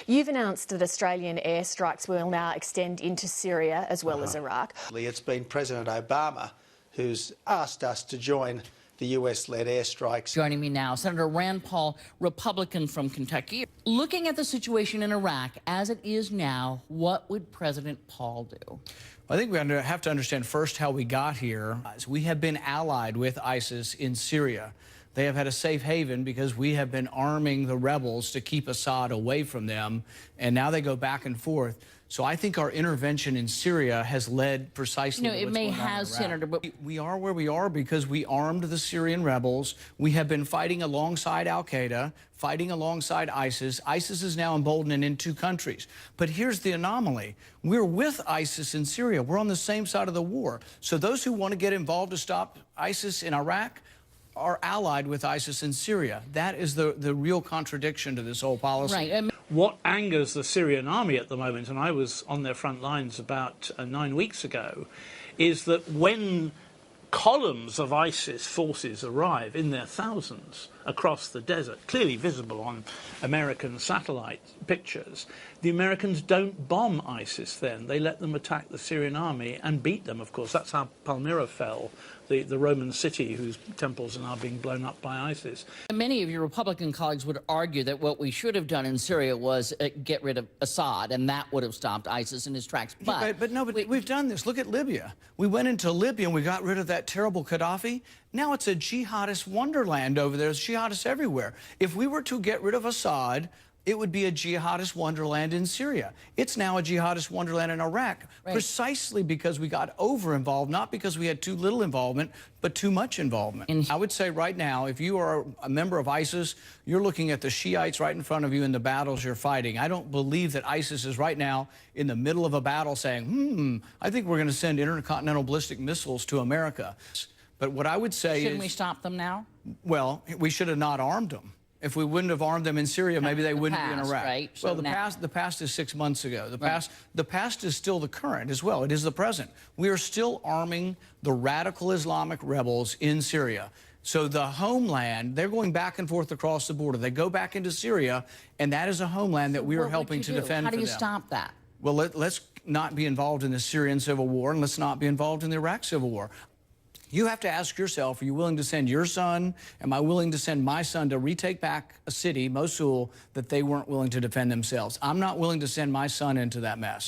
You've announced that Australian airstrikes will now extend into Syria as well as Iraq. It's been President Obama who's asked us to join the US-led airstrikes. Joining me now, Senator Rand Paul, Republican from Kentucky. Looking at the situation in Iraq as it is now, what would President Paul do? I think we have to understand first how we got here. We have been allied with ISIS in Syria. They have had a safe haven because we have been arming the rebels to keep Assad away from them, and now they go back and forth. So I think our intervention in Syria has led precisely to what's it may going on in have, Iraq. Senator, but we are where we are because we armed the Syrian rebels. We have been fighting alongside al-Qaeda, fighting alongside ISIS. ISIS is now emboldened in 2 countries. But here's the anomaly. We're with ISIS in Syria. We're on the same side of the war. So those who want to get involved to stop ISIS in Iraq are allied with ISIS in Syria. That is the real contradiction to this whole policy. right. What angers the Syrian army at the moment, and I was on their front lines about 9 weeks ago, is that when columns of ISIS forces arrive in their thousands across the desert, clearly visible on American satellite pictures, the Americans don't bomb ISIS then. They let them attack the Syrian army and beat them, of course. That's how Palmyra fell, the Roman city whose temples are now being blown up by ISIS. Many of your Republican colleagues would argue that what we should have done in Syria was get rid of Assad, and that would have stopped ISIS in his tracks. But we've done this. Look at Libya. We went into Libya and we got rid of that terrible Gaddafi. Now it's a jihadist wonderland over there. There's jihadists everywhere. If we were to get rid of Assad, it would be a jihadist wonderland in Syria. It's now a jihadist wonderland in Iraq, precisely because we got over-involved, not because we had too little involvement, but too much involvement. I would say right now, if you are a member of ISIS, you're looking at the Shiites right in front of you in the battles you're fighting. I don't believe that ISIS is right now in the middle of a battle saying, I think we're going to send intercontinental ballistic missiles to America. But what I would say shouldn't we stop them now? Well, we should have not armed them. If we wouldn't have armed them in Syria, maybe they wouldn't be in Iraq. Right? Well, the past is 6 months ago. The past is still the current as well. It is the present. We are still arming the radical Islamic rebels in Syria. So the homeland, they're going back and forth across the border. They go back into Syria, and that is a homeland that we are helping to defend for them. How do you stop that? Well, let's not be involved in the Syrian civil war, and let's not be involved in the Iraq civil war. You have to ask yourself, are you willing to send your son? Am I willing to send my son to retake back a city, Mosul, that they weren't willing to defend themselves? I'm not willing to send my son into that mess.